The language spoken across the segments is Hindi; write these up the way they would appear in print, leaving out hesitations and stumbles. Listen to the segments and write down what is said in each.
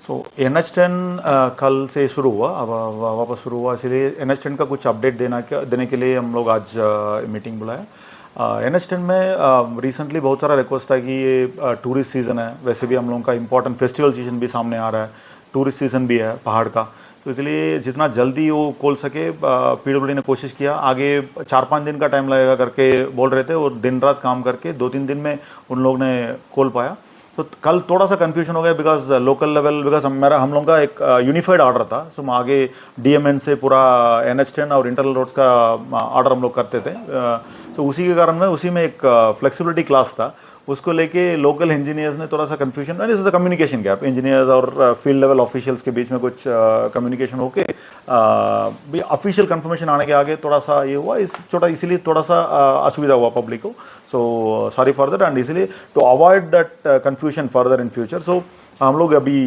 सो NH10 कल से शुरू हुआ, अब वापस शुरू हुआ, इसीलिए NH10 का कुछ अपडेट देने के लिए हम लोग आज मीटिंग बुलाया। NH10 में रिसेंटली बहुत सारा रिक्वेस्ट था कि ये टूरिस्ट सीज़न है, वैसे भी हम लोगों का इम्पोर्टेंट फेस्टिवल सीज़न भी सामने आ रहा है, टूरिस्ट सीज़न भी है पहाड़ का, तो इसलिए जितना जल्दी वो खोल सके PWD ने कोशिश किया। आगे 4-5 दिन का टाइम लगेगा करके बोल रहे थे, और दिन रात काम करके 2-3 दिन में उन लोग ने खोल पाया। तो कल थोड़ा सा कंफ्यूजन हो गया बिकॉज लोकल लेवल, बिकॉज हम लोगों का एक यूनिफाइड ऑर्डर था, सो हम आगे DMN से पूरा NH10 और इंटरनल रोड्स का ऑर्डर हम लोग करते थे। सो उसी के कारण में उसी में एक फ्लेक्सिबिलिटी क्लास था, उसको लेके लोकल इंजीनियर्स ने थोड़ा सा confusion, this is the communication gap, engineers और फील्ड लेवल ऑफिशियल्स के बीच में कुछ कम्युनिकेशन होके ऑफिशियल कंफर्मेशन आने के आगे थोड़ा सा ये हुआ, इसीलिए थोड़ा सा असुविधा हुआ पब्लिक को। So sorry for that, and इसीलिए to avoid that confusion further in future, so हम लोग अभी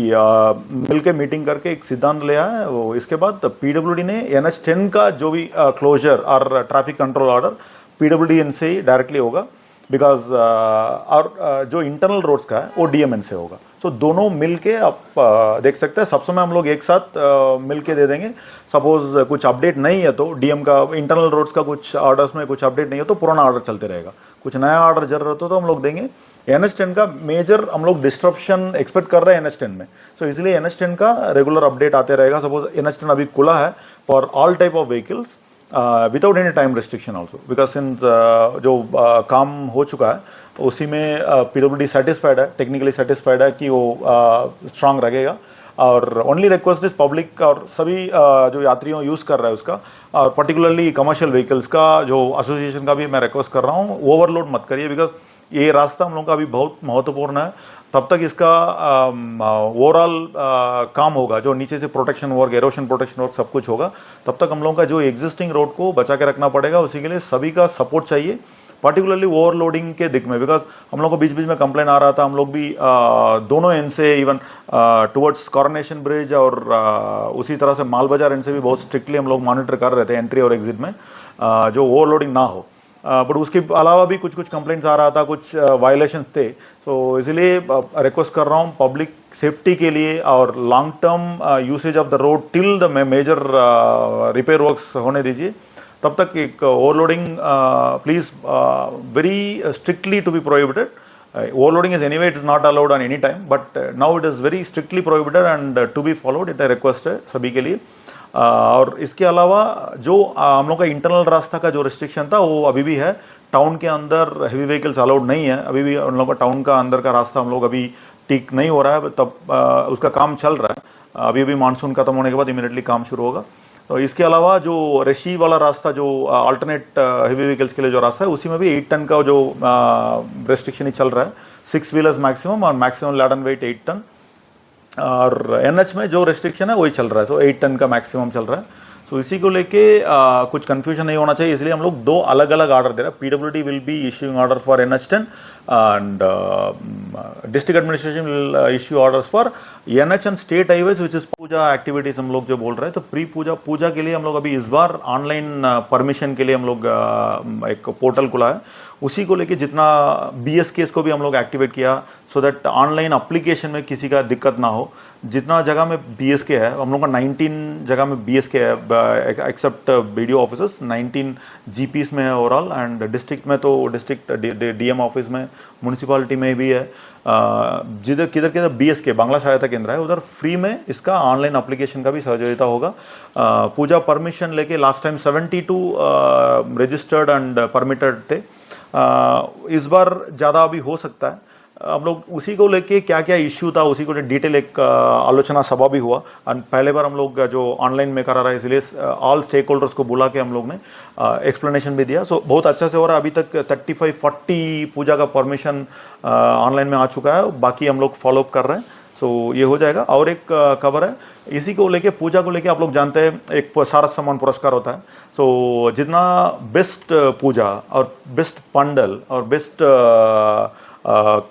मिल के मीटिंग करके एक सिद्धांत लिया है। वो इसके बाद PWD ने NH10 का जो भी क्लोजर और ट्रैफिक कंट्रोल ऑर्डर PWD से ही डायरेक्टली होगा, बिकॉज और जो इंटरनल रोड्स का है वो DMN से होगा। सो दोनों मिल के आप देख सकते हैं, सब समय हम लोग एक साथ मिल के दे देंगे। सपोज कुछ अपडेट नहीं है तो DM का, इंटरनल रोड्स का कुछ ऑर्डर्स में कुछ अपडेट नहीं है तो पुराना ऑर्डर चलते रहेगा, कुछ नया ऑर्डर जरूरत हो तो हम लोग देंगे। NH10 का मेजर हम लोग डिस्ट्रप्शन एक्सपेक्ट कर रहे हैं NH10 में, सो इसलिए NH10 का रेगुलर अपडेट आते रहेगा। सपोज NH10 अभी खुला है for all type of vehicles without any time restriction also, because since जो काम हो चुका है उसी में PWD सेटिस्फाइड है, टेक्निकली सेटिस्फाइड है कि वो स्ट्रांग रहेगा। और ओनली रिक्वेस्ट इज पब्लिक और सभी जो यात्रियों यूज़ कर रहा है उसका, और पर्टिकुलरली कमर्शियल व्हीकल्स का जो एसोसिएशन का भी मैं रिक्वेस्ट कर रहा हूँ, ओवरलोड मत करिए, बिकॉज ये रास्ता हम लोगों का अभी बहुत महत्वपूर्ण है। तब तक इसका ओवरऑल काम होगा, जो नीचे से protection work, erosion protection work सब कुछ होगा, तब तक हम लोगों का जो एग्जिस्टिंग रोड को बचा के रखना पड़ेगा। उसी के लिए सभी का सपोर्ट चाहिए, पर्टिकुलरली ओवरलोडिंग के दिक में, बिकॉज हम लोग को बीच बीच में कंप्लेन आ रहा था। हम लोग भी दोनों एंड से, इवन टुवर्ड्स कॉरोनेशन ब्रिज और उसी तरह से माल बाजार एंड से भी बहुत स्ट्रिक्टली हम लोग मॉनिटर कर रहे थे एंट्री और एग्जिट में, जो ओवरलोडिंग ना हो। बट उसके अलावा भी कुछ कंप्लेंट्स आ रहा था, कुछ वायलेशंस थे। सो इसलिए रिक्वेस्ट कर रहा हूँ पब्लिक सेफ्टी के लिए और long term usage of the road till the major repair works होने दीजिए। तब तक एक overloading please very strictly to be prohibited. Overloading is anyway, it is not allowed on any time, but now it is very strictly prohibited and to be followed. it a request है सभी के लिए। और इसके अलावा जो हम लोग का इंटरनल रास्ता का जो रिस्ट्रिक्शन था वो अभी भी है। टाउन के अंदर हेवी व्हीकल्स अलाउड नहीं है, अभी भी उन लोगों का टाउन का अंदर का रास्ता हम लोग अभी ठीक नहीं हो रहा है, तब उसका काम चल रहा है। अभी अभी मानसून खत्म होने के बाद इमीडिएटली काम शुरू होगा। तो इसके अलावा जो रशी वाला रास्ता, जो अल्टरनेट हेवी व्हीकल्स के लिए जो रास्ता है, उसी में भी 8 टन का जो रेस्ट्रिक्शन ही चल रहा है, 6 व्हीलर्स मैक्सिमम और मैक्सिमम लैडन वेट 8 टन। और NH में जो रेस्ट्रिक्शन है वही चल रहा है, सो 8 टन का मैक्सिमम चल रहा है। सो इसी को लेके कुछ कंफ्यूजन नहीं होना चाहिए, इसलिए हम लोग 2 अलग अलग ऑर्डर दे रहे हैं। PWD will be issuing order for NH10 and district administration will issue orders for NH and state highways, which is Puja activities हम लोग जो बोल रहे हैं। तो प्री पूजा के लिए हम लोग अभी इस बार ऑनलाइन परमिशन के लिए हम लोग एक पोर्टल खुला है, उसी को लेके जितना BSKs को भी हम लोग एक्टिवेट किया, सो दैट ऑनलाइन अप्लीकेशन में किसी का दिक्कत ना हो। जितना जगह में BSK है, हम लोग का 19 जगह में BSK है एक्सेप्ट BDO ऑफिसर्स, 19 GPs में है ओवरऑल, एंड डिस्ट्रिक्ट में तो डिस्ट्रिक्ट DM ऑफिस में, म्यूनसिपालिटी में भी है। जिधर किधर BSK बांग्ला सहायता केंद्र है, उधर फ्री में इसका ऑनलाइन एप्लीकेशन का भी सहयोगिता होगा। पूजा परमिशन लेके last time 72 registered and permitted थे, इस बार ज़्यादा अभी हो सकता है। हम लोग उसी को लेके क्या क्या इश्यू था उसी को डिटेल एक आलोचना सभा भी हुआ, और पहले बार हम लोग जो ऑनलाइन में करा रहा है, इसलिए ऑल स्टेक होल्डर्स को बुला के हम लोग ने एक्सप्लेनेशन भी दिया। सो बहुत अच्छा से हो रहा है। अभी तक 35-40 पूजा का परमिशन ऑनलाइन में आ चुका है, बाकी हम लोग फॉलोअप कर रहे हैं। सो ये हो जाएगा। और एक खबर है इसी को लेके, पूजा को लेके, आप लोग जानते हैं एक सारस सम्मान पुरस्कार होता है। सो जितना बेस्ट पूजा और बेस्ट पंडल और बेस्ट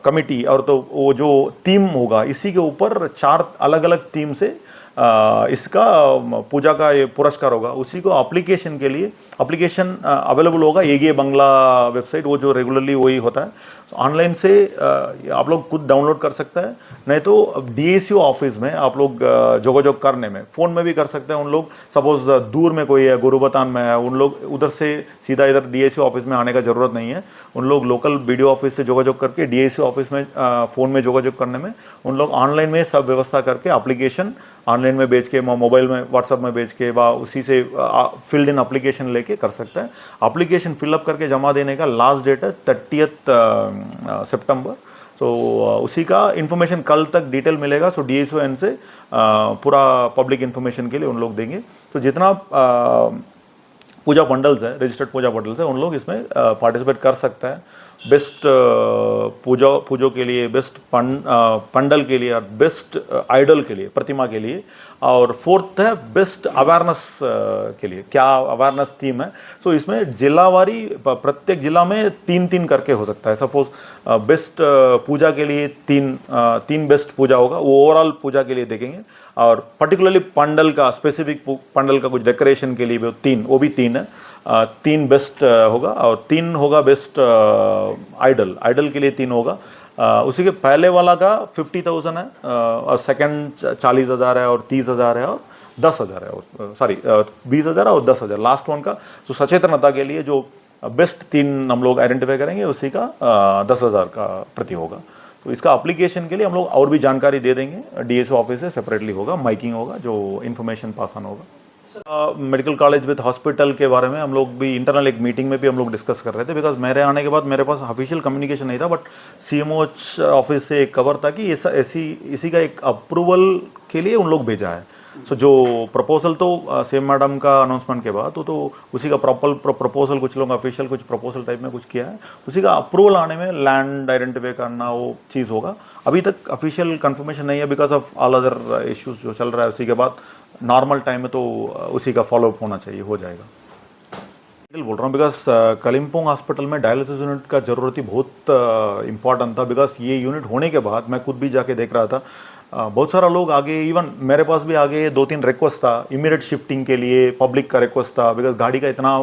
कमिटी और तो वो जो थीम होगा, इसी के ऊपर 4 अलग अलग थीम से इसका पूजा का ये पुरस्कार होगा, उसी को एप्लीकेशन के लिए एप्लीकेशन अवेलेबल होगा एगे बंगला वेबसाइट, वो जो रेगुलरली वही होता है। ऑनलाइन से आप लोग खुद डाउनलोड कर सकते हैं, नहीं तो डीएसयू ऑफिस में आप लोग जोगाजोग करने में फ़ोन में भी कर सकते हैं। उन लोग सपोज दूर में कोई है, गुरुबतान में है, उन लोग उधर से सीधा इधर डीएसयू ऑफिस में आने का ज़रूरत नहीं है। उन लोग लोकल बीडीओ ऑफिस से जोगाजोग करके डीएसयू ऑफिस में फ़ोन में जोगाजोग करने में उन लोग ऑनलाइन में सब व्यवस्था करके एप्लीकेशन ऑनलाइन में बेच के, मोबाइल में व्हाट्सअप में बेच के, वा उसी से फिल्ड इन एप्लीकेशन लेके कर सकते हैं। एप्लीकेशन फिलअप करके जमा देने का लास्ट डेट है 30 सितंबर। सो उसी का इन्फॉर्मेशन कल तक डिटेल मिलेगा। सो DSON से पूरा पब्लिक इन्फॉर्मेशन के लिए उन लोग देंगे। तो जितना पूजा बंडल्स है, रजिस्टर्ड पूजा बंडल्स है, उन लोग इसमें पार्टिसिपेट कर सकता है। बेस्ट पूजो के लिए, बेस्ट पंडल के लिए, और बेस्ट आइडल के लिए, प्रतिमा के लिए, और फोर्थ है बेस्ट अवेयरनेस के लिए। क्या अवेयरनेस थीम है? सो इसमें जिलावारी प्रत्येक जिला में 3-3 करके हो सकता है। सपोज बेस्ट पूजा के लिए तीन बेस्ट पूजा होगा, वो ओवरऑल पूजा के लिए देखेंगे। और पर्टिकुलरली पंडल का, स्पेसिफिक पंडल का कुछ डेकोरेशन के लिए वो भी तीन है। 3 बेस्ट होगा, और 3 होगा बेस्ट आइडल के लिए 3 होगा। उसी के पहले वाला का 50,000 है, और सेकंड 40,000 है, और 30,000 है, और 10,000 है, और सॉरी 20,000 और 10,000 लास्ट वन का। तो सचेतनता के लिए जो बेस्ट 3 हम लोग आइडेंटिफाई करेंगे, उसी का 10,000 का प्रति होगा। तो इसका एप्लीकेशन के लिए हम लोग और भी जानकारी दे देंगे, DSO ऑफिस से सेपरेटली होगा, माइकिंग होगा, जो इन्फॉर्मेशन पास ऑन होगा। मेडिकल कॉलेज विद हॉस्पिटल के बारे में हम लोग भी इंटरनल एक मीटिंग में भी हम लोग डिस्कस कर रहे थे, बिकॉज मेरे आने के बाद मेरे पास ऑफिशियल कम्युनिकेशन नहीं था, बट CMOH ऑफिस से एक कवर था कि इसी का एक अप्रूवल के लिए उन लोग भेजा है। सो जो प्रपोजल तो सेम मैडम का अनाउंसमेंट के बाद तो उसी का प्रपोजल कुछ लोग ऑफिशियल कुछ प्रपोजल टाइप में कुछ किया है, उसी का अप्रूवल आने में लैंड आइडेंटिफाई करना वो चीज़ होगा। अभी तक ऑफिशियल कंफर्मेशन नहीं है because of all other issues जो चल रहा है। उसी के बाद नॉर्मल टाइम में तो उसी का फॉलोअप होना चाहिए, हो जाएगा। बोल रहा हूँ बिकॉज कलिम्पोंग हॉस्पिटल में डायलिसिस यूनिट का ज़रूरत ही बहुत इम्पॉर्टेंट था। बिकॉज ये यूनिट होने के बाद मैं खुद भी जाके देख रहा था, बहुत सारा लोग आगे, इवन मेरे पास भी आगे 2-3 रिक्वेस्ट था इमीडिएट शिफ्टिंग के लिए, पब्लिक का रिक्वेस्ट था, बिकॉज गाड़ी का इतना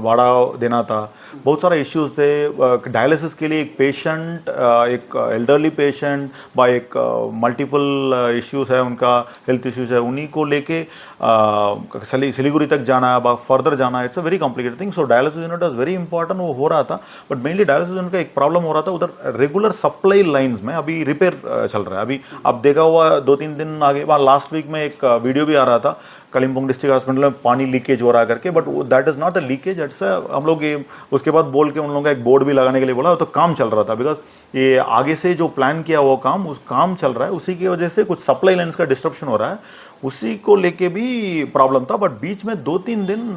भाड़ा देना था, बहुत सारा इश्यूज थे। डायलिसिस के लिए एक पेशेंट, एक एल्डरली पेशेंट बा एक मल्टीपल इश्यूज है, उनका हेल्थ इश्यूज है, उन्हीं को लेके सिलीगुड़ी तक जाना है, बा फर्दर जाना है। It's a very complicated thing. So dialysis unit is very important, वो हो रहा था। बट मेनली डायलिसिस यूनिट का एक प्रॉब्लम हो रहा था, उधर रेगुलर सप्लाई लाइन्स में अभी रिपेयर चल रहा है। अभी आप देखा हुआ 2-3 दिन आगे, लास्ट वीक में एक वीडियो भी आ रहा था कलिम्पोंग डिस्ट्रिक्ट हॉस्पिटल में पानी लीकेज हो रहा करके, but that is not a leakage. It's हम लोग ये उसके बाद बोल के उन लोगों का एक बोर्ड भी लगाने के लिए बोला, तो काम चल रहा था। बिकॉज ये आगे से जो प्लान किया वो उस काम चल रहा है, उसी की वजह से कुछ सप्लाई लाइन्स का डिस्ट्रप्शन हो रहा है, उसी को लेके भी प्रॉब्लम था। बट बीच में 2-3 दिन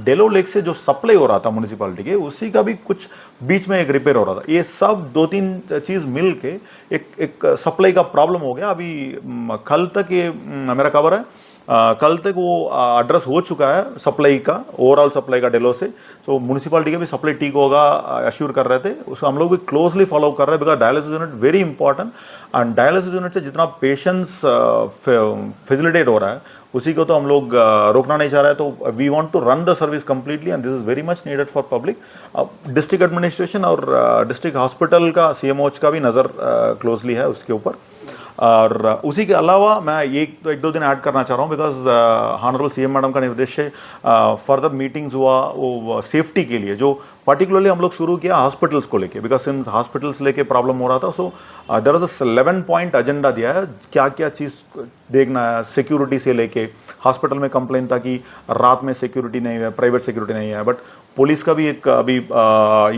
डेलो लेक से जो सप्लाई हो रहा था म्यूनिसिपालिटी के, उसी का भी कुछ बीच में एक रिपेयर हो रहा था। ये सब 2-3 चीज़ मिल के एक सप्लाई का प्रॉब्लम हो गया। अभी कल तक ये मेरा खबर है, कल तक वो एड्रेस हो चुका है सप्लाई का, ओवरऑल सप्लाई का डेलो से। तो म्यूनिसिपालिटी का भी सप्लाई ठीक होगा अश्योर कर रहे थे, उसको हम लोग भी क्लोजली फॉलो कर रहे हैं। Because dialysis unit very important, and dialysis unit से जितना पेशेंट्स फैसिलिटेट हो रहा है, उसी को तो हम लोग रोकना नहीं चाह रहे हैं। तो we want to run the service completely, and this is very much needed for public. District administration और डिस्ट्रिक्ट हॉस्पिटल का, CMOH का भी नज़र क्लोजली है उसके ऊपर। और उसी के अलावा मैं एक 2 दिन ऐड करना चाह रहा हूँ, बिकॉज ऑनरेबल CM मैडम का निर्देश है, फर्दर मीटिंग्स हुआ वो सेफ्टी के लिए, जो पर्टिकुलरली हम लोग शुरू किया हॉस्पिटल्स को लेके, बिकॉज सिंस हॉस्पिटल्स लेके प्रॉब्लम हो रहा था। So there is a 11 point agenda दिया है, क्या क्या चीज़ देखना है। सिक्योरिटी से लेके, हॉस्पिटल में कंप्लेन था कि रात में सिक्योरिटी नहीं है, प्राइवेट सिक्योरिटी नहीं है, बट पुलिस का भी एक अभी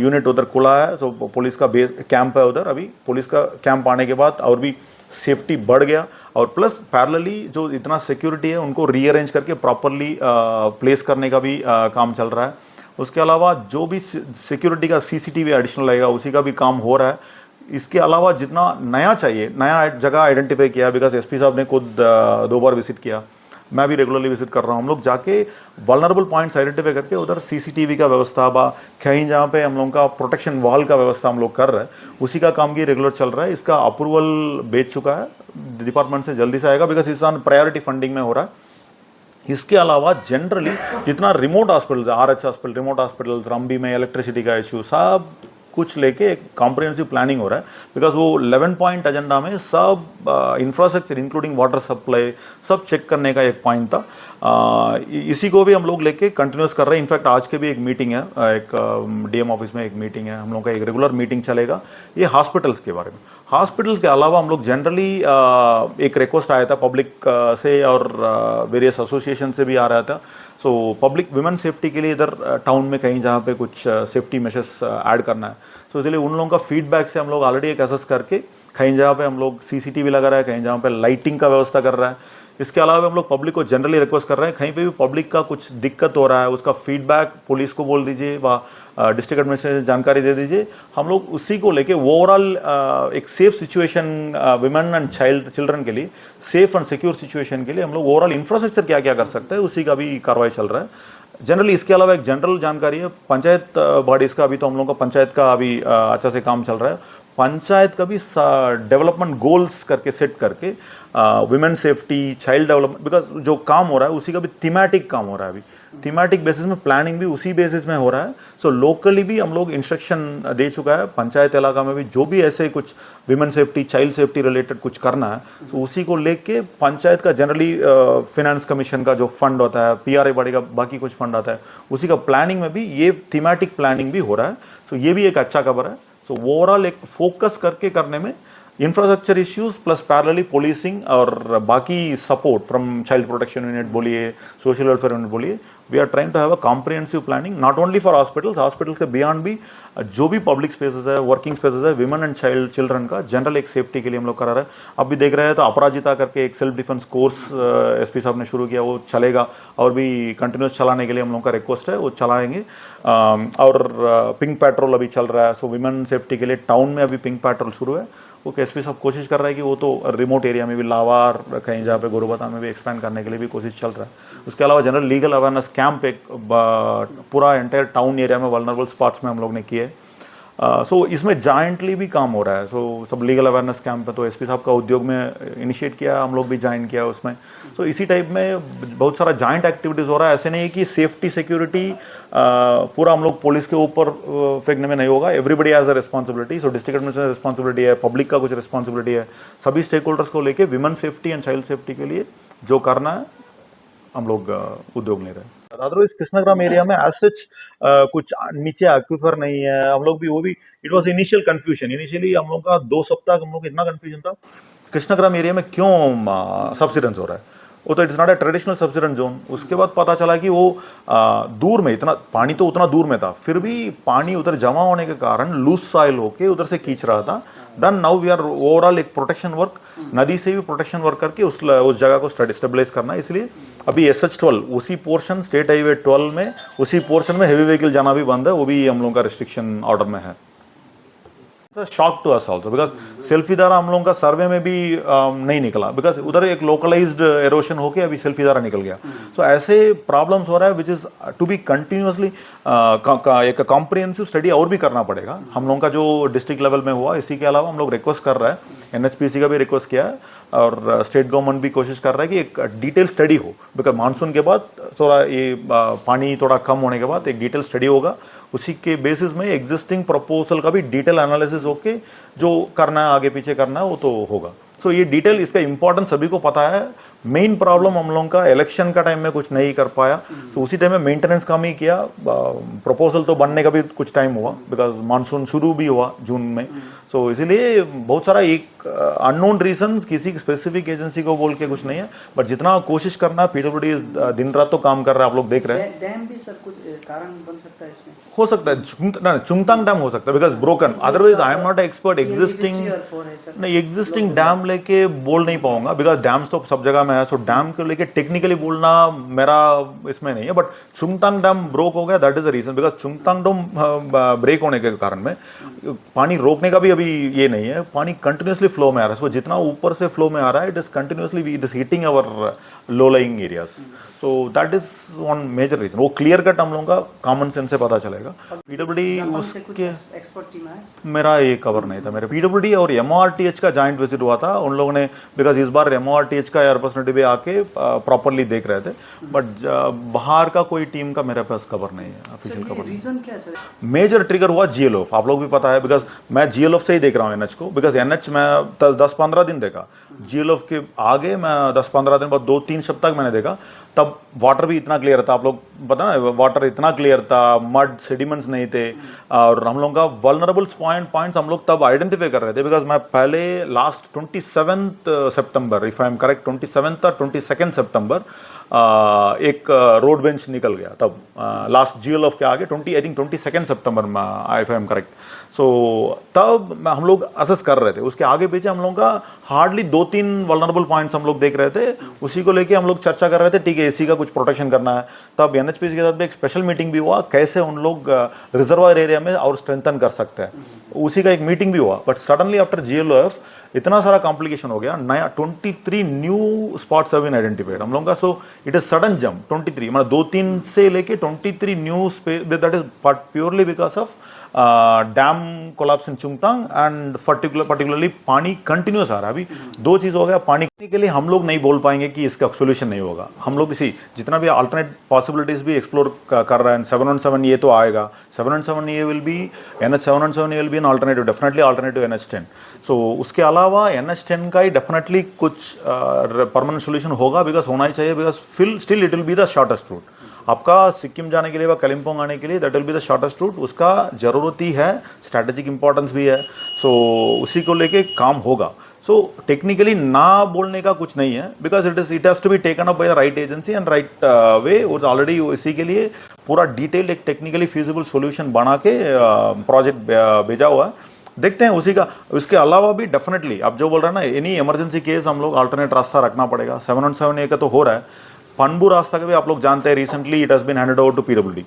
यूनिट उधर खुला है। तो पुलिस का बेस कैंप है उधर, अभी पुलिस का कैंप आने के बाद और भी सेफ्टी बढ़ गया। और प्लस पैरेलली जो इतना सिक्योरिटी है उनको रीअरेंज करके प्रॉपरली प्लेस करने का भी काम चल रहा है। उसके अलावा जो भी सिक्योरिटी का CCTV एडिशनल लगेगा, उसी का भी काम हो रहा है। इसके अलावा जितना नया चाहिए, नया जगह आइडेंटिफाई किया, बिकॉज SP साहब ने खुद 2 बार विजिट किया। मैं भी रेगुलरली विजिट कर रहा हूँ। हम लोग जाके वल्नरेबल पॉइंट्स आइडेंटिफाई करके उधर सीसीटीवी का व्यवस्था बा कहीं जहाँ पे हम लोगों का प्रोटेक्शन वॉल का व्यवस्था हम लोग कर रहे हैं, उसी का काम भी रेगुलर चल रहा है। इसका अप्रूवल भेज चुका है डिपार्टमेंट से, जल्दी से आएगा बिकॉज इस ऑन प्रायोरिटी फंडिंग में हो रहा है। इसके अलावा जनरली जितना remote hospitals, RH hospital, remote hospitals, रंबी में इलेक्ट्रिसिटी का इशू, सब कुछ लेके एक कॉम्प्रिहेंसिव प्लानिंग हो रहा है बिकॉज वो 11 पॉइंट एजेंडा में सब इंफ्रास्ट्रक्चर इंक्लूडिंग वाटर सप्लाई सब चेक करने का एक पॉइंट था। इसी को भी हम लोग लेके कंटिन्यूस कर रहे हैं। इनफैक्ट आज के भी एक मीटिंग है, एक डीएम ऑफिस में एक मीटिंग है, हम लोग का एक रेगुलर मीटिंग चलेगा ये हॉस्पिटल्स के बारे में। हॉस्पिटल्स के अलावा हम लोग जनरली एक रिक्वेस्ट आया था पब्लिक से और वेरियस एसोसिएशन से भी आ रहा था। सो पब्लिक विमेन सेफ्टी के लिए इधर टाउन में कहीं जहाँ पे कुछ सेफ्टी मेजर्स ऐड करना है, सो इसलिए उन लोगों का फीडबैक से हम लोग ऑलरेडी एक असेस करके कहीं जहाँ पे हम लोग सीसीटीवी लगा रहा है, कहीं जहाँ पे लाइटिंग का व्यवस्था कर रहा है। इसके अलावा हम लोग पब्लिक को जनरली रिक्वेस्ट कर रहे हैं, कहीं पे भी पब्लिक का कुछ दिक्कत हो रहा है उसका फीडबैक पुलिस को बोल दीजिए व डिस्ट्रिक्ट एडमिनिस्ट्रेशन जानकारी दे दीजिए। हम लोग उसी को लेके ओवरऑल एक safe situation women and children के लिए, सेफ एंड सिक्योर सिचुएशन के लिए हम लोग ओवरऑल इंफ्रास्ट्रक्चर क्या क्या कर सकते हैं उसी का भी कार्रवाई चल रहा है। जनरली इसके अलावा एक जनरल जानकारी है पंचायत बॉडीज का, अभी तो हम लोग का पंचायत का अभी अच्छा से काम चल रहा है। पंचायत का भी डेवलपमेंट गोल्स करके सेट करके women safety, child development, because जो काम हो रहा है उसी का भी थीमेटिक काम हो रहा है। अभी थीमेटिक बेसिस में प्लानिंग भी उसी बेसिस में हो रहा है। सो लोकली भी हम लोग इंस्ट्रक्शन दे चुका है पंचायत इलाका में भी, जो भी ऐसे कुछ women safety, child safety related कुछ करना है तो उसी को लेके पंचायत का जनरली फिनेंस कमीशन का जो फंड होता है, पीआरए बॉडी का बाकी कुछ फंड आता है, उसी का प्लानिंग में भी ये थीमेटिक प्लानिंग भी हो रहा है। सो ये भी एक अच्छा खबर है। सो ओवरऑल एक फोकस करके करने में infrastructure issues plus parallelly policing और बाकी support from child protection unit बोलिए, सोशल वेलफेयर यूनिट बोलिए, we are trying to have a comprehensive planning not only for hospitals के बियॉन्ड भी जो भी पब्लिक स्पेसेस है, वर्किंग स्पेसेस है, विमेन एंड चाइल्ड चिल्ड्रन का जनरल एक सेफ्टी के लिए हम लोग करा रहे हैं। अब भी देख रहे हैं तो अपराजिता करके एक सेल्फ डिफेंस कोर्स एसपी साहब ने शुरू किया, वो चलेगा और भी कंटिन्यूस चलाने के लिए हम लोग का रिक्वेस्ट है, वो चलाएंगे। और पिंक पेट्रोल अभी चल रहा है, सो विमेन सेफ्टी के लिए टाउन में अभी पिंक पेट्रोल शुरू है। वो एसपी साहब कोशिश कर रहा है कि वो तो रिमोट एरिया में भी लावार कहीं जहाँ पे गोरुबता में भी एक्सपैंड करने के लिए भी कोशिश चल रहा है। उसके अलावा जनरल लीगल अवेयरनेस कैंप एक पूरा एंटायर टाउन एरिया में वल्नरेबल स्पॉट्स में हम लोग ने किए। सो इसमें जॉइंटली भी काम हो रहा है। सो सब लीगल अवेयरनेस कैंप है तो एसपी साहब का उद्योग में इनिशिएट किया, हम लोग भी ज्वाइन किया उसमें। सो इसी टाइप में बहुत सारा जॉइंट एक्टिविटीज़ हो रहा है। ऐसे नहीं कि सेफ्टी सिक्योरिटी पूरा हम लोग पुलिस के ऊपर फेंकने में नहीं होगा, everybody has a responsibility. So district administration responsibility है, पब्लिक का कुछ रिस्पॉन्सिबिलिटी है, सभी स्टेक होल्डर्स को लेके women safety and child safety के लिए जो करना है हम लोग उद्योग ले रहे हैं। अदरवाइज कृष्णाग्राम एरिया में एज सच कुछ नीचे एक्विफर नहीं है। हम लोग भी वो भी it was initial confusion, initially हम लोग का 2 सप्ताह हम लोग इतना कंफ्यूजन था कृष्णाग्राम एरिया में क्यों सबसिडेंस हो रहा है, वो तो it's not a traditional subsidence zone. उसके बाद पता चला कि वो दूर में इतना पानी तो उतना दूर में था, फिर भी पानी उधर जमा होने के कारण लूज सॉइल होके उधर से खींच रहा था। Then now we are overall एक प्रोटेक्शन वर्क, नदी से भी प्रोटेक्शन वर्क करके उस जगह को स्टेबलाइज करना है। इसलिए अभी SH12 उसी पोर्शन स्टेट हाईवे 12 में उसी पोर्शन में हेवी व्हीकल जाना भी बंद है, वो भी हम लोगों का रिस्ट्रिक्शन ऑर्डर में है। Shock to us also because selfie दारा हम लोगों का सर्वे में भी नहीं निकला, बिकॉज उधर एक लोकलाइज्ड एरोशन होके अभी सेल्फी दारा निकल गया। सो ऐसे प्रॉब्लम्स हो रहा है which is to be continuously एक कॉम्प्रिहेंसिव स्टडी और भी करना पड़ेगा हम लोगों का जो डिस्ट्रिक्ट लेवल में हुआ। इसी के अलावा हम लोग रिक्वेस्ट कर रहे हैं, NHPC का भी रिक्वेस्ट किया है और स्टेट गवर्नमेंट भी कोशिश कर रहा है कि एक डिटेल स्टडी हो, बिकॉज मानसून के बाद थोड़ा ये पानी थोड़ा कम होने के बाद एक डिटेल स्टडी होगा, उसी के बेसिस में एग्जिस्टिंग प्रपोजल का भी डिटेल एनालिसिस होके जो करना है आगे पीछे करना है वो तो होगा। सो ये डिटेल इसका इंपॉर्टेंस सभी को पता है। मेन प्रॉब्लम हम लोगों का इलेक्शन का टाइम में कुछ नहीं कर पाया, तो उसी टाइम में मेंटेनेंस काम ही किया। प्रपोजल तो बनने का भी कुछ टाइम हुआ बिकॉज मानसून शुरू भी हुआ जून में। सो इसीलिए बहुत सारा एक अननोन रीजंस, किसी स्पेसिफिक एजेंसी को बोल के कुछ नहीं है, बट जितना कोशिश करना PWD दिन रात तो काम कर रहा है, आप लोग देख रहे हैं। डैम भी सर कुछ कारण बन सकता है इसमें, हो सकता है चुंगतांग डैम हो सकता है because broken, otherwise I am not expert. Existing नहीं, एग्जिस्टिंग डैम लेके बोल नहीं पाऊंगा बिकॉज डैम्स तो सब जगह में में है, सो डैम को लेके टेक्निकली बोलना मेरा इसमें नहीं है, बट चुंगतांग डैम ब्रोक हो गया, that is the reason, because Chungthang dam break होने के कारण में पानी रोकने का भी अभी ये नहीं है, पानी कंटिन्यूसली फ्लो में आ रहा है, सो जितना ऊपर से फ्लो में आ रहा है it is continuously it is hitting our low lying areas, so that is one major reason. वो क्लियर कट हम लोगों का कॉमन सेंस से पता चलेगा। पीडब्ल्यूडी उसके एक्सपर्ट टीम है। मेरा ये कवर नहीं था, मेरे पीडब्ल्यूडी और एमओआरटीएच का जॉइंट विजिट हुआ था उन लोगों ने, बिकॉज इस बार एमओआरटीएच का एयर पर्सनलिटी भी आके प्रॉपरली देख रहे थे, बट बाहर का कोई टीम का मेरे पास कवर नहीं है, ऑफिशियल कवर। रीजन क्या है सर? मेजर ट्रिगर हुआ जीएलओएफ, आप लोग भी पता है, बिकॉज मैं जीएलओएफ से ही देख रहा हूँ एनएच को, बिकॉज एनएच मैं 10-15 दिन देखा, जीएलओएफ के आगे मैं 10-15 दिन बाद 2-3 सप्ताह मैंने देखा, तब वाटर भी इतना क्लियर था, आप लोग पता ना वाटर इतना क्लियर था, मड सेडिमेंट्स नहीं थे, और हम लोग का वल्नरेबल पॉइंट्स हम लोग तब आइडेंटिफाई कर रहे थे, बिकॉज मैं पहले last 27 September, if I am correct 27 और 22 सितंबर एक रोड बेंच निकल गया तब लास्ट जीएलएफ के आगे 20 आई थिंक 22 सितंबर में, इफ आई एम करेक्ट, सो तब हम लोग असेस कर रहे थे, उसके आगे पीछे हम लोग का हार्डली 2-3 वल्नरेबल पॉइंट्स हम लोग देख रहे थे, उसी को लेके हम लोग चर्चा कर रहे थे, ठीक है एसी का कुछ प्रोटेक्शन करना है। तब एनएचपीसी के साथ भी एक स्पेशल मीटिंग भी हुआ, कैसे उन लोग रिजर्वायर एरिया में और स्ट्रेंथन कर सकते हैं, उसी का एक मीटिंग भी हुआ, बट सडनली आफ्टर जीएलओएफ इतना सारा कॉम्प्लिकेशन हो गया, नया 23 new spots have been identified हम लोगों का, so it is sudden jump 23, मतलब 2-3 से लेके 23 new space, that is purely because of dam collapse in Chungthang and particularly पानी कंटिन्यूस आ रहा है। अभी दो चीज़ हो गया, पानी के लिए हम लोग नहीं बोल पाएंगे कि इसका सोल्यूशन नहीं होगा, हम लोग इसी जितना भी अल्टरनेट पॉसिबिलिटीज भी एक्सप्लोर कर रहे हैं, 717 ये तो आएगा, 717 ये will be NH 717 will be an alternative, definitely alternative NH10, सो उसके अलावा NH10 का ही डेफिनेटली कुछ परमानेंट सोल्यूशन होगा, बिकॉज होना ही चाहिए, because still it will be the shortest route, आपका सिक्किम जाने के लिए व कलिम्पोंग आने के लिए that will be the shortest route, उसका ज़रूरत ही है, स्ट्रैटेजिक इंपॉर्टेंस भी है, सो उसी को लेके काम होगा। सो टेक्निकली ना बोलने का कुछ नहीं है, because it has to be taken up by the right agency and right way, और ऑलरेडी इसी के लिए पूरा डिटेल एक टेक्निकली फिजिबल सोल्यूशन बना के प्रोजेक्ट भेजा हुआ है, देखते हैं उसी का। उसके अलावा भी डेफिनेटली आप जो बोल रहे हैं ना, एनी इमरजेंसी केस हम लोग अल्टरनेट रास्ता रखना पड़ेगा, 717 का तो हो रहा है, पनबू रास्ता का भी आप लोग जानते हैं, recently it has been handed over to PWD,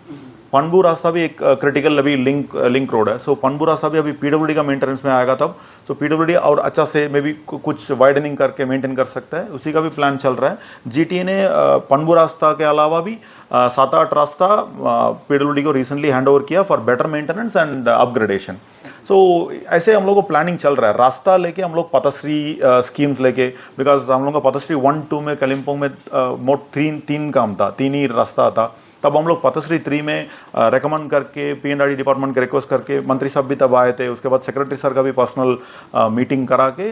Panbu रास्ता भी एक क्रिटिकल अभी लिंक रोड है, सो पनबू रास्ता भी अभी पीडब्ल्यूडी का मेंटेनेंस में आएगा, तब सो पीडब्ल्यूडी और अच्छा से मे बी कुछ वाइडनिंग करके मेंटेन कर सकता है, उसी का भी प्लान चल रहा है। जीटीए ने पनबू रास्ता के अलावा भी 7-8 रास्ता पीडब्ल्यूडी को रिसेंटली हैंड ओवर किया for better maintenance and upgradation, so ऐसे हम लोग को प्लानिंग चल रहा है, रास्ता लेके हम लोग पतश्री स्कीम्स लेके, बिकॉज हम लोग का पतश्री 1-2 में कलिम्पोंग में मोट 3 काम था, 3 ही रास्ता था, तब हम लोग पतश्री 3 में रेकमेंड करके पीएनआरडी डिपार्टमेंट के रिक्वेस्ट करके मंत्री साहब भी तब आए थे, उसके बाद सेक्रेटरी सर का भी पर्सनल मीटिंग करा के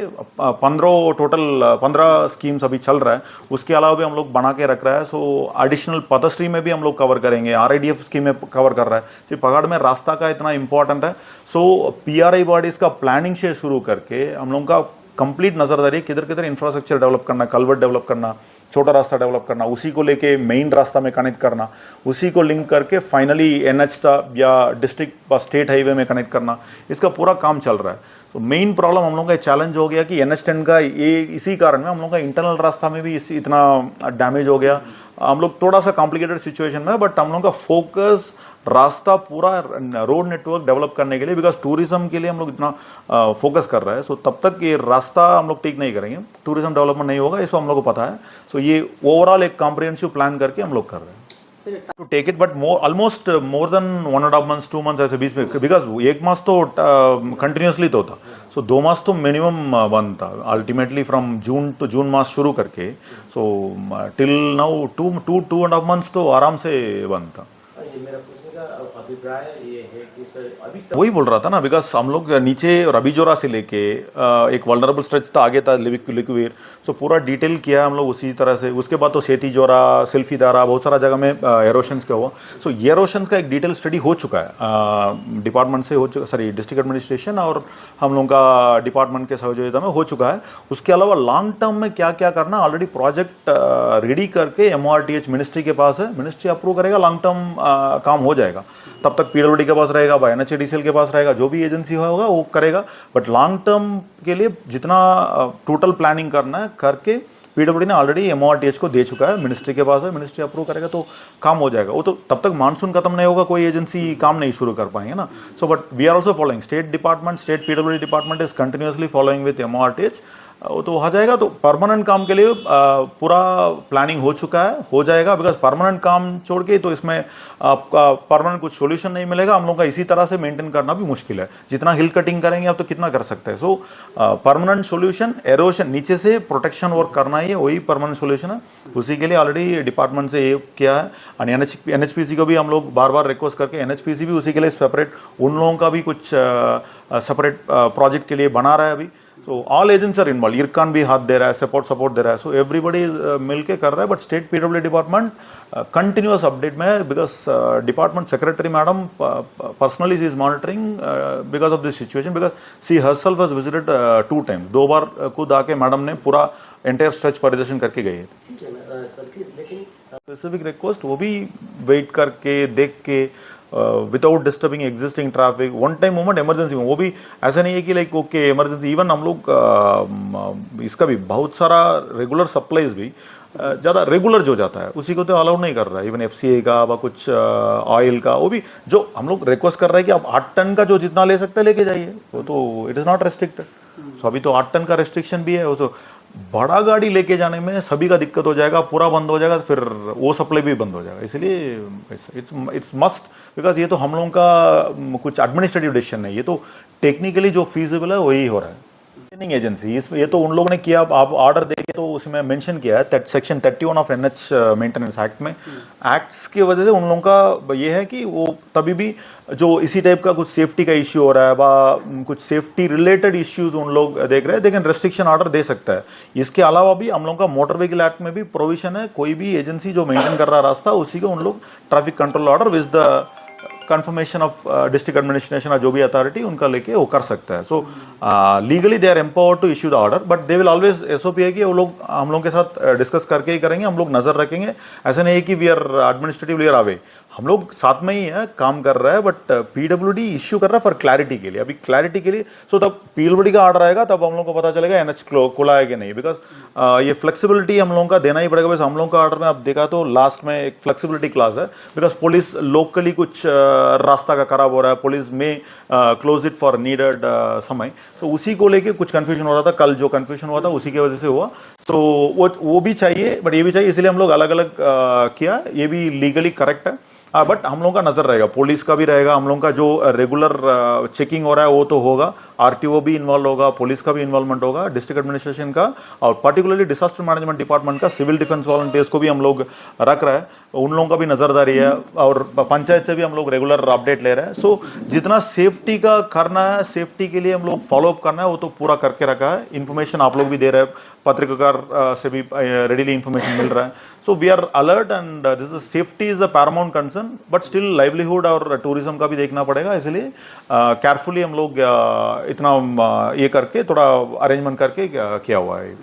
15 स्कीम्स अभी चल रहा है, उसके अलावा भी हम लोग बना के रख रहा है, सो एडिशनल पतश्री में भी हम लोग कवर करेंगे, आरआईडीएफ स्कीम में कवर कर रहा है, सिर्फ पगाड़ में रास्ता का इतना इंपॉर्टेंट है, सो पीआरआई बॉडीज का प्लानिंग से शुरू करके हम लोग का कंप्लीट नजरदारी किधर किधर इंफ्रास्ट्रक्चर डेवलप करना, कल्वर्ट डेवलप करना, छोटा रास्ता डेवलप करना, उसी को लेके मेन रास्ता में कनेक्ट करना, उसी को लिंक करके फाइनली एनएच या डिस्ट्रिक्ट स्टेट हाईवे में कनेक्ट करना, इसका पूरा काम चल रहा है। तो मेन प्रॉब्लम हम लोग का चैलेंज हो गया कि NH10 का ये इसी कारण में हम लोग का इंटरनल रास्ता में भी इतना डैमेज हो गया, हम लोग थोड़ा सा कॉम्प्लिकेटेड सिचुएशन में, बट हम लोग का फोकस रास्ता पूरा रोड नेटवर्क डेवलप करने के लिए, बिकॉज टूरिज्म के लिए हम लोग इतना फोकस कर रहे हैं, सो तब तक ये रास्ता हम लोग ठीक नहीं करेंगे, टूरिज्म डेवलपमेंट नहीं होगा, इसको हम लोग को पता है, सो ये ओवरऑल एक कॉम्प्रिहेंसिव प्लान करके हम लोग कर रहे हैं to take it, but almost more than 1.5 months 2 months ऐसे बीच में, बिकॉज 1 मास तो कंटिन्यूसली तो था, सो 2 मास तो मिनिमम बंद था, अल्टीमेटली फ्रॉम जून मास शुरू करके, सो टिल नाउ 2.5 months तो आराम से बंद था। मेरा पूछने का अभिप्राय ये है कि सर अभी तक वही बोल रहा था ना, बिकॉज हम लोग नीचे रबीजोरा से लेके एक वल्नरेबल स्ट्रेच था, आगे था लिक्वीर, सो पूरा डिटेल किया हम लोग उसी तरह से, उसके बाद तो सेतीजोरा, सेल्फीदारा, बहुत सारा जगह में एरोशंस का हुआ, सो ये एरोशंस का एक डिटेल स्टडी हो चुका है डिपार्टमेंट से, हो चुका, सॉरी डिस्ट्रिक्ट एडमिनिस्ट्रेशन और हम लोग का डिपार्टमेंट के सहयोगिता में हो चुका है। उसके अलावा लॉन्ग टर्म में क्या क्या करना ऑलरेडी प्रोजेक्ट रेडी करके MORTH मिनिस्ट्री के पास है, मिनिस्ट्री अप्रूव करेगा, लॉन्ग टर्म काम हो जाएगा, तब तक पीडब्ल्यूडी के पास रहेगा, NHADCL के पास रहेगा, जो भी एजेंसी होगा वो करेगा, बट लॉन्ग टर्म के लिए जितना टोटल प्लानिंग करना है करके पीडब्ल्यूडी ने ऑलरेडी एमओआरटीएच को दे चुका है, मिनिस्ट्री के पास है, मिनिस्ट्री अप्रूव करेगा तो काम हो जाएगा। वो तो तब तक मानसून खत्म नहीं होगा कोई एजेंसी काम नहीं शुरू कर पाएंगे ना। So but we are also following, state department, state PWD department is continuously following with MORTH. वो तो हो जाएगा, तो परमानेंट काम के लिए पूरा प्लानिंग हो चुका है, हो जाएगा। बिकॉज परमानेंट काम छोड़ के तो इसमें आपका परमानेंट कुछ सॉल्यूशन नहीं मिलेगा। हम लोग का इसी तरह से मेंटेन करना भी मुश्किल है, जितना हिल कटिंग करेंगे आप तो कितना कर सकते हैं। सो परमानेंट सॉल्यूशन एरोशन, नीचे से प्रोटेक्शन वर्क करना ही है, वही परमानेंट सॉल्यूशन है। उसी के लिए ऑलरेडी डिपार्टमेंट से ये किया है। और एनएचपीसी को भी हम लोग बार बार रिक्वेस्ट करके, एनएचपीसी भी उसी के लिए सेपरेट उन लोगों का भी कुछ सेपरेट प्रोजेक्ट के लिए बना रहा है अभी। So all agents are involve, Ircon भी हाथ दे रहा है, सपोर्ट दे रहा है। सो एवरीबडी मिलके कर रहा है। But state PW department continuous update में, because department secretary madam personally she is monitoring because of this situation, because she herself has visited 2 times, 2 बार खुद आके मैडम ने पूरा एंटायर स्ट्रेच परिदर्शन करके गई है। लेकिन स्पेसिफिक रिक्वेस्ट वो भी वेट करके देख के without disturbing existing traffic, one time moment emergency में, वो भी ऐसा नहीं है कि लाइक ओके इमरजेंसी। इवन हम लोग इसका भी बहुत सारा रेगुलर सप्लाईज भी ज़्यादा रेगुलर जो जाता है उसी को तो अलाउ नहीं कर रहा है। इवन एफसीए का व कुछ ऑयल का, वो भी जो हम लोग रिक्वेस्ट कर रहे हैं कि आप 8 टन का जो जितना ले सकते हैं लेके जाइए, वो तो इट इज़ नॉट रेस्ट्रिक्टेड। सो अभी तो 8 टन का रेस्ट्रिक्शन भी है। वो बड़ा गाड़ी लेके जाने में सभी का दिक्कत हो जाएगा, पूरा बंद हो जाएगा, फिर वो सप्लाई भी बंद हो जाएगा। इसलिए इट्स मस्ट, बिकॉज ये तो हम लोगों का कुछ एडमिनिस्ट्रेटिव डिसीजन नहीं, ये तो टेक्निकली जो फीजिबल है वही हो रहा है। मेंटेनिंग एजेंसी, इसमें ये तो उन लोगों ने किया, आप ऑर्डर देके तो उसमें मेंशन किया है section 31 of NH maintenance act में। एक्ट्स की वजह से उन लोगों का ये है कि वो तभी भी जो इसी टाइप का कुछ सेफ्टी का इश्यू हो रहा है व कुछ सेफ्टी रिलेटेड इश्यूज उन लोग देख रहे हैं, लेकिन रेस्ट्रिक्शन ऑर्डर दे सकता है। इसके अलावा भी हम लोगों का मोटर व्हीकल एक्ट में भी प्रोविजन है, कोई भी एजेंसी जो मेंटेन कर रहा रास्ता उसी को उन लोग traffic control order with the confirmation of district administration या जो भी अथॉरिटी उनका लेके वो कर सकता है। So legally they are empowered to issue the order, but they will always SOP है कि वो लोग हम लोग के साथ डिस्कस करके ही करेंगे, हम लोग नजर रखेंगे। ऐसा नहीं है कि वी आर एडमिनिस्ट्रेटिवली अवे, हम लोग साथ में ही है, काम कर रहा है। बट पीडब्ल्यूडी इश्यू कर रहा है फॉर क्लैरिटी के लिए, अभी क्लैरिटी के लिए। सो तब पीडब्ल्यूडी का ऑर्डर आएगा तब हम लोग को पता चलेगा एनएच खुला है कि नहीं, बिकॉज ये फ्लेक्सिबिलिटी हम लोगों का देना ही पड़ेगा। बस हम लोगों का ऑर्डर में आप देखा तो लास्ट में एक फ्लेक्सिबिलिटी क्लास है, बिकॉज पुलिस लोकली कुछ रास्ता का खराब हो रहा है, पुलिस में क्लोज इट फॉर नीडेड समय। तो उसी को लेके कुछ कंफ्यूजन हो रहा था, कल जो कंफ्यूजन हुआ था उसी की वजह से हुआ। तो वो भी चाहिए, बट ये भी चाहिए, इसलिए हम लोग अलग अलग किया। ये भी लीगली करेक्ट है, बट हम लोगों का नजर रहेगा, पुलिस का भी रहेगा, हम लोगों का जो रेगुलर चेकिंग हो रहा है वो तो होगा, आरटीओ भी इन्वॉल्व होगा, पुलिस का भी इन्वॉल्वमेंट होगा, डिस्ट्रिक्ट एडमिनिस्ट्रेशन का, और पर्टिकुलरली डिजास्टर मैनेजमेंट डिपार्टमेंट का, सिविल डिफेंस वॉलंटियर्स को भी हम लोग रख रहे हैं, उन लोगों का भी नजरदारी है, और पंचायत से भी हम लोग रेगुलर अपडेट ले रहे हैं। सो जितना सेफ्टी का करना है, सेफ्टी के लिए हम लोग फॉलोअप करना है, वो तो पूरा करके रखा है। इन्फॉर्मेशन आप लोग भी दे रहे हैं, पत्रकार से भी रेडीली इन्फॉर्मेशन मिल रहा है। So we are alert and this safety is the paramount concern, but still livelihood और टूरिज्म का भी देखना पड़ेगा, इसलिए केयरफुली हम लोग इतना ये करके थोड़ा अरेंजमेंट करके किया हुआ है।